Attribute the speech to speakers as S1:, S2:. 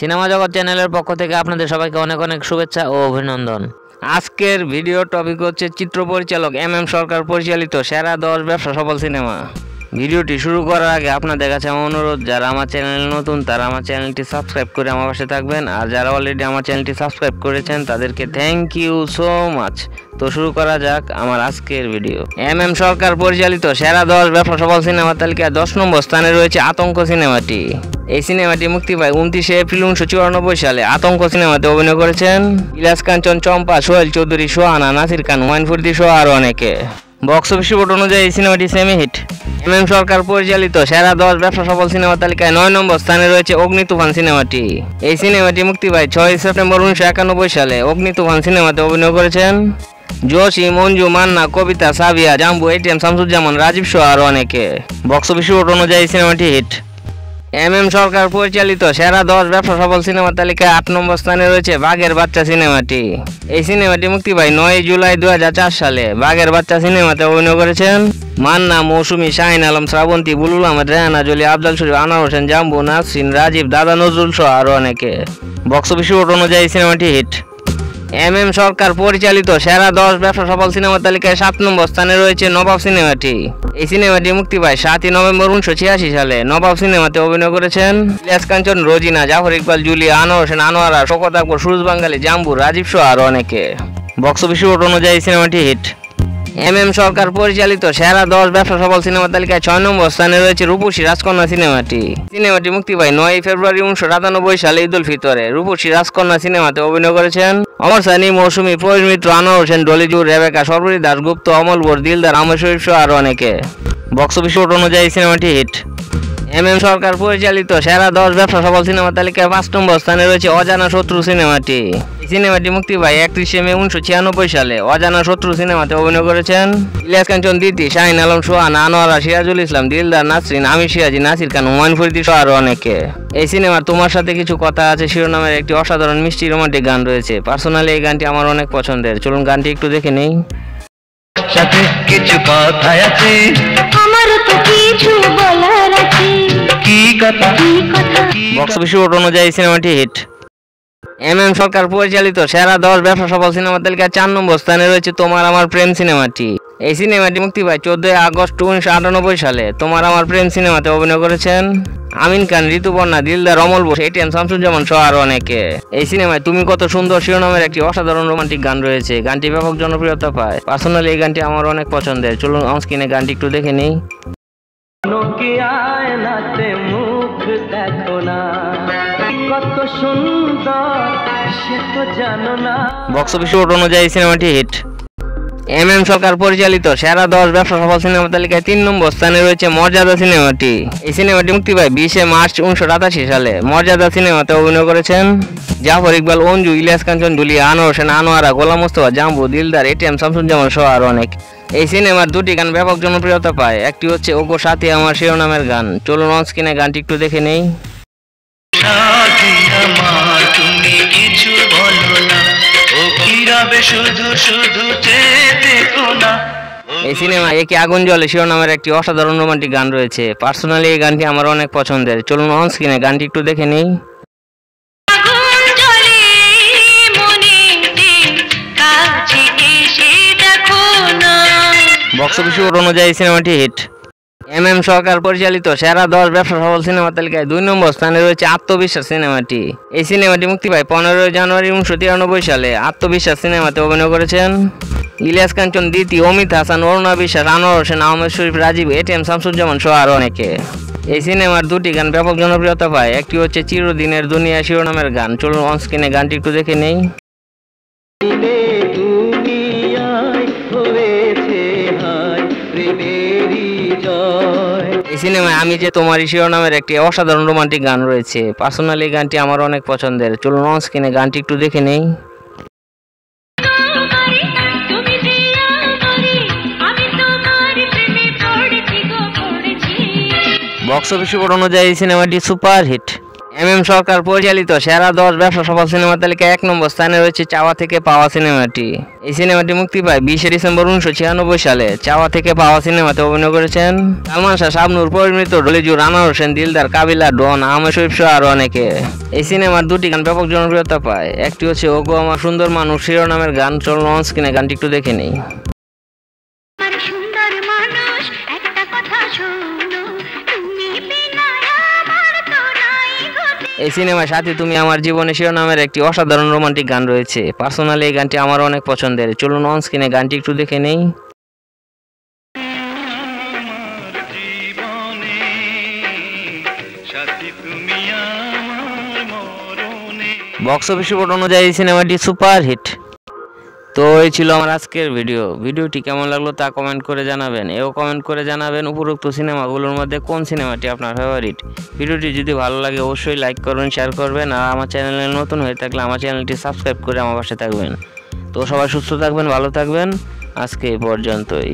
S1: Cinema জগৎ চ্যানেলের পক্ষ থেকে আপনাদের সবাইকে অনেক অনেক শুভেচ্ছা ও অভিনন্দন। আজকের ভিডিও টপিক হচ্ছে চিত্র পরিচালক এম সরকার পরিচালিত সেরা 10 ব্যবসা সফল সিনেমা। ভিডিওটি শুরু করার আগে আপনাদের কাছে আমার অনুরোধ, যারা আমার চ্যানেলে নতুন তারা আমার চ্যানেলটি সাবস্ক্রাইব করে আমার পাশে থাকবেন, আর যারা অলরেডি আমার চ্যানেলটি সাবস্ক্রাইব করেছেন তাদেরকে থ্যাংক ইউ সো মাচ। তো শুরু করা যাক আমার আজকের ভিডিও। এম সরকার পরিচালিত সেরা 10 ব্যবসা সফল সিনেমা তালিকায় 10 নম্বর স্থানে রয়েছে আতঙ্ক সিনেমাটি। এই সিনেমাটি মুক্তি পায় 29 এপ্রিল 1994 সালে। আতঙ্ক সিনেমাতে অভিনয় করেছেন ইলিয়াস কাঞ্চন, চম্পা, সোহেল চৌধুরী, সোহানা, নাসির খান, হুমায়ুন ফরিদি সহ আরও অনেকে। বক্স অফিস রিপোর্ট অনুযায়ী এই সিনেমাটি সেমি হিট। এম সরকার পরিচালিত সেরা 10 ব্যবসা সফল সিনেমা তালিকায় 9 নম্বর স্থানে রয়েছে অগ্নি তুফান সিনেমাটি। এই সিনেমাটি মুক্তি পায় 6 সেপ্টেম্বর 1991 সালে। অগ্নি তুফান সিনেমাতে অভিনয় করেছেন জোশী, মঞ্জু, মান্না, কবিতা, সাবিয়া, জাম্বু, এটিএম শামসুজ্জামান, রাজীব সহ আরও অনেকে। বক্স অফিস রিপোর্ট অনুযায়ী এই সিনেমাটি হিট। এম সরকার পরিচালিত সেরা 10 ব্যবসা সফল সিনেমা তালিকায় 8 নম্বর স্থানে রয়েছে বাঘের বাচ্চা সিনেমাটি। এই সিনেমাটি মুক্তি পায় 9 জুলাই 2004 সালে। বাঘের বাচ্চা সিনেমাতে অভিনয় করেছেন মান্না, মৌসুমী, শাহিন আলম, শ্রাবন্তী, বুলুল আহমেদ, রেহানা জলি, আফজাল শরীফ, আনোয়ার হোসেন, জাম্বু, নাসরিন, রাজীব, দাদা নজরুল সহ আরও অনেকে। বক্স অফিস রিপোর্ট অনুযায়ী সিনেমাটি হিট। এম সরকার পরিচালিত সেরা 10 ব্যবসা সফল সিনেমা তালিকায় 7 নম্বর স্থানে রয়েছে নবাব সিনেমাটি। এই সিনেমাটি মুক্তি পায় 7 নভেম্বর 1986 সালে। নবাব সিনেমাতে অভিনয় করেছেন ইলিয়াস কাঞ্চন, রোজিনা, জাফর ইকবাল, জুলি, আনোয়ার হোসেন, আনোয়ারা, শওকত আকবর, সুরজ বাঙ্গালী, জাম্বু, রাজীব সহ আরও অনেকে। বক্স অফিস রিপোর্ট অনুযায়ী সিনেমাটি হিট। এম সরকার পরিচালিত সেরা 10 ব্যবসা সফল সিনেমা তালিকায় 6 নম্বর স্থানে রয়েছে রূপসী রাজকন্যা সিনেমাটি। সিনেমাটি মুক্তি পায় 9 ফেব্রুয়ারি 1997 সালে ঈদ উল ফিতরে। রূপসী রাজকন্যা সিনেমাতে অভিনয় করেছেন অমর সানি, মৌসুমী, ফরিদ মিত্র, আনোয়ার হোসেন, ডলিজুর, রেবেকা, সর্বরী দাশগুপ্ত, অমল বোর, দিলদার, আহমেদ শরীফ সহ আরও অনেকে। বক্স অফিস রিপোর্ট অনুযায়ী সিনেমাটি হিট। এম সরকার পরিচালিত সেরা 10 ব্যবসা সফল সিনেমা তালিকায় 5 নম্বর স্থানে রয়েছে অজানা শত্রু সিনেমাটি। এই সিনেমাটি মুক্তি পায় 31 মে 1996 সালে। অজানা শত্রু সিনেমাতে অভিনয় করেছেন ইলিয়াস কাঞ্চন, দিতি, শাহিন আলম, সোহানা, আনোয়ারা, সিরাজুল ইসলাম, দিলদার, নাসরিন, আমির সিরাজি, নাসির খান, হুমায়ুন ফরিদি সহ আরও অনেকে। এই সিনেমার তোমার সাথে কিছু কথা আছে শিরোনামের একটি অসাধারণ মিষ্টি রোমান্টিক গান রয়েছে। পার্সোনালি এই গানটি আমার অনেক পছন্দের। চলুন গানটি একটু দেখে নেই।
S2: সাথে কিছু কথা আছে,
S3: আমার তো কিছু বলার আছে।
S2: কি কথা?
S1: বক্স অফিস রিপোর্ট অনুযায়ী সিনেমাটি হিট। এম সরকার পরিচালিত সেরা 10 ব্যবসা সফল সিনেমা তালিকায় 4 নম্বর স্থানে রয়েছে তোমার আমার প্রেম সিনেমাটি। এই সিনেমাটি মুক্তি পায় 14 আগস্ট 1998 সালে। তোমার আমার প্রেম সিনেমাতে অভিনয় করেছেন আমিন খান, ঋতুপর্ণা, দিলদার, অমল বোস, এটিএম শামসুজ্জামান সহ আরও অনেকে। এই সিনেমায় তুমি কত সুন্দর শিরোনামের একটি অসাধারণ রোমান্টিক গান রয়েছে। গানটি ব্যাপক জনপ্রিয়তা পায়। পার্সোনালি এই গানটি আমার অনেক পছন্দের। চলুন অনস্ক্রিনে গানটি একটু দেখে নেই।
S2: আয়নাতে মুখ দেখো না, কত সুন্দর সে তো জানো না।
S1: বক্স অফিস রিপোর্ট অনুযায়ী সিনেমাটি হিট। এম সরকার পরিচালিত সেরা 10 ব্যবসা সফল সিনেমা তালিকায় 3 নম্বর স্থানে রয়েছে মর্যাদা সিনেমাটি। এই সিনেমাটি মুক্তি পায় 20 মার্চ 1988 সালে। মর্যাদা সিনেমাতে অভিনয় করেছেন জাফর ইকবাল, অঞ্জু, ইলিয়াস কাঞ্চন, ডুলি, আনোয়ার হোসেন, আনোয়ারা, গোলাম মোস্তফা, জাম্বু, দিলদার, এটিএম শামসুজ্জামান সহ আরও অনেক। এই সিনেমার 2টি গান ব্যাপক জনপ্রিয়তা পায়। একটি হচ্ছে ওগো সাথী আমার শিরোনামের গান। চলুন অনস্ক্রিনে গানটি একটু দেখে নেই।
S2: সাথী আমার তুমি কিছু বলো না, ও কিরাবে শুধু শুধু চেয়ে দেখো না।
S1: এই সিনেমায় একে আগুন জ্বলে শিরোনামের একটি অসাধারণ রোমান্টিক গান রয়েছে। পার্সোনালি এই গানটি আমার অনেক পছন্দের। চলুন অনস্ক্রিনে গানটি একটু দেখে নেই।
S3: আগুন জ্বলে মনেতে, কাছে এসে দেখো না।
S1: বক্স অফিস রিপোর্ট অনুযায়ী সিনেমাটি হিট। এম সরকার পরিচালিত সেরা 10 ব্যবসা সফল সিনেমা তালিকায় 2 নম্বর স্থানে রয়েছে আত্মবিশ্বাস সিনেমাটি। এই সিনেমাটি মুক্তি পায় 15 জানুয়ারি 1993 সালে। আত্মবিশ্বাস সিনেমাতে অভিনয় করেছেন ইলিয়াস কাঞ্চন, দিতি, অমিত হাসান, অরুণা বিশ্বাস, আনোয়ার হোসেন, আহমেদ শরীফ, রাজীব, এটিএম শামসুজ্জামান সহ আরও অনেকে। এই সিনেমার 2টি গান ব্যাপক জনপ্রিয়তা পায়। একটি হচ্ছে চিরদিনের দুনিয়া শিরোনামের গান। চলুন অনস্ক্রিনে গানটি একটু দেখে নেই। এই সিনেমায় আমি যে তোমারই শিরোনামের একটি অসাধারণ রোমান্টিক গান রয়েছে। পার্সোনালি এই গানটি আমার অনেক পছন্দের। চলুন অনস্ক্রিনে গানটি একটু দেখে নেই। বক্স অফিস রিপোর্ট অনুযায়ী সিনেমাটি সুপার হিট। এম সরকার পরিচালিত সেরা 10 ব্যবসা সফল সিনেমা তালিকায় 1 নম্বর স্থানে রয়েছে চাওয়া থেকে পাওয়া সিনেমাটি। এই সিনেমাটি মুক্তি পায় 20 ডিসেম্বর 1996 সালে। চাওয়া থেকে পাওয়া সিনেমাতে অভিনয় করেছেন সালমান শাহ, শাবনূর, পরিণীত, ডলিজু, রানা হোসেন, দিলদার, কাবিলা, ডন, আহমেদ শরীফ সহ আরো অনেকে। এই সিনেমার 2টি গান ব্যাপক জনপ্রিয়তা পায়। একটি হচ্ছে ওগো আমার সুন্দর মানুষ শিরোনামের গান। চলুন অন স্ক্রিনে গানটি একটু দেখে নেই। এই সিনেমার সাথে তুমি আমার জীবনে শিরোনামের একটি অসাধারণ রোমান্টিক গান রয়েছে। পার্সোনালি এই গানটি আমার অনেক পছন্দের। চলুন অন স্ক্রিনে গানটি একটু দেখে নেই। বক্স অফিস রিপোর্ট অনুযায়ী সিনেমাটি সুপার হিট। তো এই ছিল আমার আজকের ভিডিওটি কেমন লাগলো তা কমেন্ট করে জানাবেন। এও কমেন্ট করে জানাবেন উপরোক্ত সিনেমাগুলোর মধ্যে কোন সিনেমাটি আপনার ফেভারিট। ভিডিওটি যদি ভালো লাগে অবশ্যই লাইক করবেন, শেয়ার করবেন, আর আমার চ্যানেলে নতুন হয়ে থাকলে আমার চ্যানেলটি সাবস্ক্রাইব করে আমার পাশে থাকবেন। তো সবাই সুস্থ থাকবেন, ভালো থাকবেন। আজকে এই পর্যন্তই।